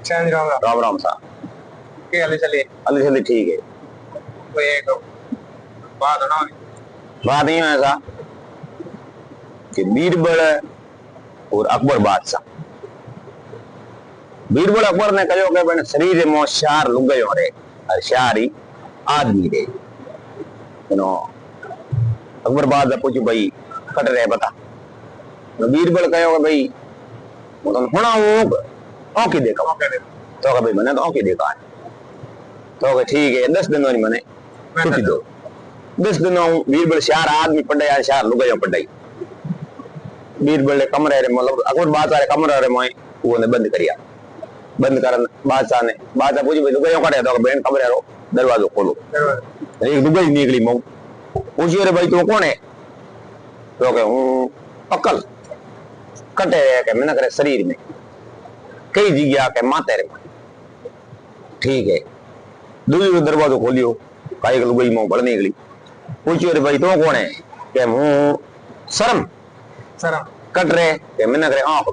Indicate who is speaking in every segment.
Speaker 1: राम राम सा अली चले ठीक है। बात नहीं है ऐसा कि बीरबल और अकबर बादशाह, बीरबल अकबर ने कहो कि मैंने शरीर में शार लुगायो रे और शारी आदमी रे। अकबर बादशाह पूछू भाई कट रहे बता। बीरबल कहो कि भाई होना वो औकी देखा तो भाई मैंने तो औकी देखा है तो ठीक है 10 दिन मैंने छुट्टी दो। 10 दिनों बीरबल शार आदमी पढ़ाया शार लुगायो पढ़ाई। बीरबल ने कमरे रे मतलब अकबर बादशाह रे कमरे रे मैं वो ने बंद करिया। बंद करन बादशाह पूछी भाई लुगायो कटे तो बहन कमरे रो दरवाजो खोलो। एक लुगाई निकली मऊ पूछियो रे भाई तू कौन है तो के हूं अकल कटे के मैंने करे शरीर में कई जगह के माथे रे। ठीक है दूसरी दरवाजो खोलियो काई के लुगाई मऊ बड़ निकली। पूछियो रे भाई तू कौन है के हूं शर्म कट रहे के मैंने करे आंख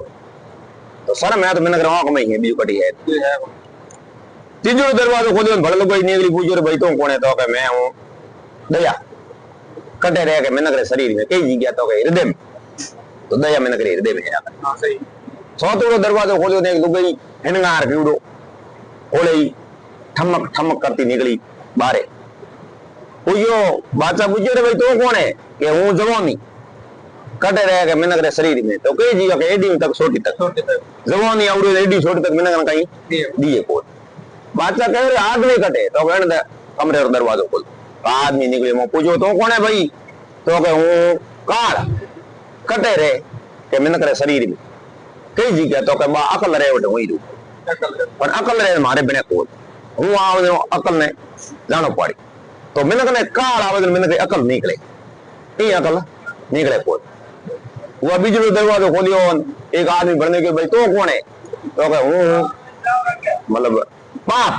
Speaker 1: तो शर्म है तो मैंने करे आंख में ही है बीजू कटी है। तीसरो दरवाजो खोलियो भड़ लुगाई निकली। पूछियो रे भाई तू कौन है तो के मैं हूं दया कटे रहे के मैंने करे शरीर में कई जगह तो के हृदय में तो दया मैंने करे हृदय में है। हां सही। चौथो दरवाजो खोलियो ने लुगाई हिनगार कीड़ो ओले ठमक ठमक करती निकली बाहर। पूछियो बादशाह पूछियो रे भाई तू कौन है के हूं जवानी कटे रहे के मैंने करे शरीर में तो कई जगह के एडी तक छोटी तक जवानी आवड़े एडी छोटी तक मैंने कहीं दिए को। बादशाह कह रहे आग नहीं कटे तो कहने कमरे और दरवाजो खोल आदमी निकले। मैं पूछो तो कौन है भाई तो के हूं काल कटे रहे के मैंने करे शरीर में कई जगह तो के बा अकल रहे वटे वही रू पर अकल रहे मारे बिना को हूं आवो अकल ने जानो पड़ी तो मैंने कने काल आवे मैंने कहीं अकल निकले ये अकल निकले को। वो बीजो दरवाजो खोलियो एक आदमी बढ़ने के भाई तो कौन है तो के हूं मतलब पाप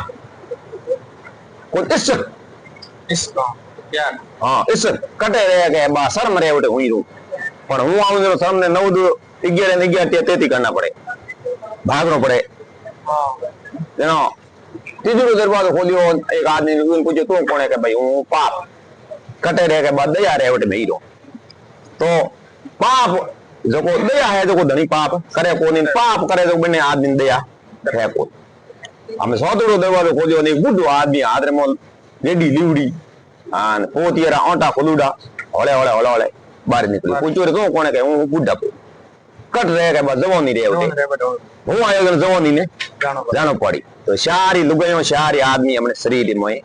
Speaker 1: को हाँ इस कटे रहे के बा शर्म रहे वटे हुई रू पर हूं आऊं सामने 9 2 11 11 33 करना पड़े भागना पड़े। तीसरो दरवाजो खोलियो एक आदमी पूछो तू कौन है के भाई हूं पाप कटे रहे के बाद दया रहे वटे में तो पाप जो को दया है जो को धनी पाप करे को नहीं पाप करे तो बने आदमी दया है को। हमें सौतरो दरवाजो खोलियो ने बुढ़ो आदमी हाथ रे मोल रेडी लिवड़ी आन पोतियरा ओटा खोलुडा ओले ओले ओले ओले बाहर निकली। पूछो रे तो कौन है के हूं बुढ़ा को कट रहे के बाद जवानी रे उठे हूं आयो जवानी ने जानो पड़ी तो सारी लुगायो सारी आदमी अपने शरीर में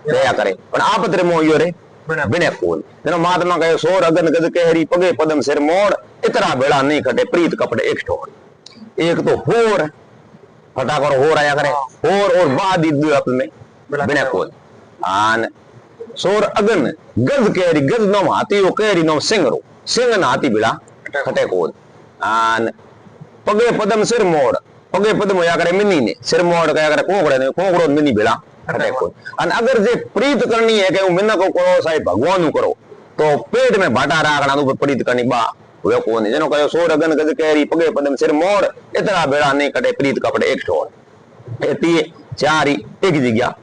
Speaker 1: दया करे पण आपत रे मोयो रे बिने कोल जनो महात्मा कहे सोर अगन गज कहरी पगे पदम सिर मोड़ इतना बेड़ा नहीं खटे प्रीत कपड़े एक ठोड़। एक तो होर फटाकर हो आया करे होर और बाद में बिने कोल आन सोर अगन गज कहरी गज नो हाथी ओ कहरी नो सिंगरो सिंग न हाथी बेड़ा खटे कोल आन पगे पदम सिर मोड़ पगे पदम होया करे मिनी ने सिर मोड़ कया करे कोंगड़े ने कोंगड़ो मिनी बेड़ा खटे कोल। अन अगर जे प्रीत करनी है के मिन्न को करो साई भगवान नु करो तो पेट में भाटा राखना नु प्रीत करनी बा वे को नहीं जनो कयो सोर अगन गज कहरी पगे पदम सिर मोड़ इतना बेड़ा नहीं कटे प्रीत कपड़े एक ठोड़ एती चारी एक जगह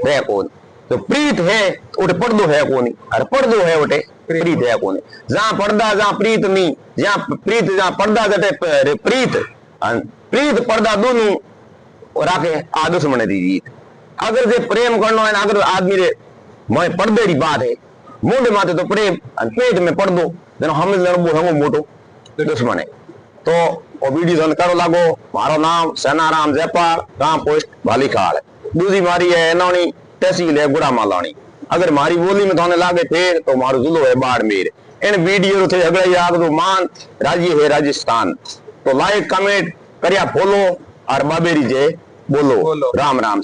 Speaker 1: रे कोन तो प्रीत है उठे पर्दो है कोनी और पर्दो है उठे प्रीत है कोनी। जहां पर्दा जहां प्रीत नहीं जहां प्रीत जहां पर्दा जटे प्रीत प्रीत पर्दा दोनों राखे आ दुश्मन दी जीत। अगर जे प्रेम करनो है अगर आदमी रे मैं पर्दे री बात है मुंडे माथे तो प्रेम पेट में पर्दो जनो हम लड़बो हमो मोटो दुश्मन है तो ओ वीडियो धन करो लागो। मारो नाम सेनाराम जयपाल गांव पोस्ट भालीखाल दूसरी मारी है एनोनी तहसील है गुड़ा मालानी। अगर मारी बोली में थाने लागे फिर तो मारो जिलो है बाड़मेर। इन वीडियो थे अगले याद तो मान राज्य है राजस्थान तो लाइक कमेंट करिया फॉलो और बाबेरी जे बोलो राम राम।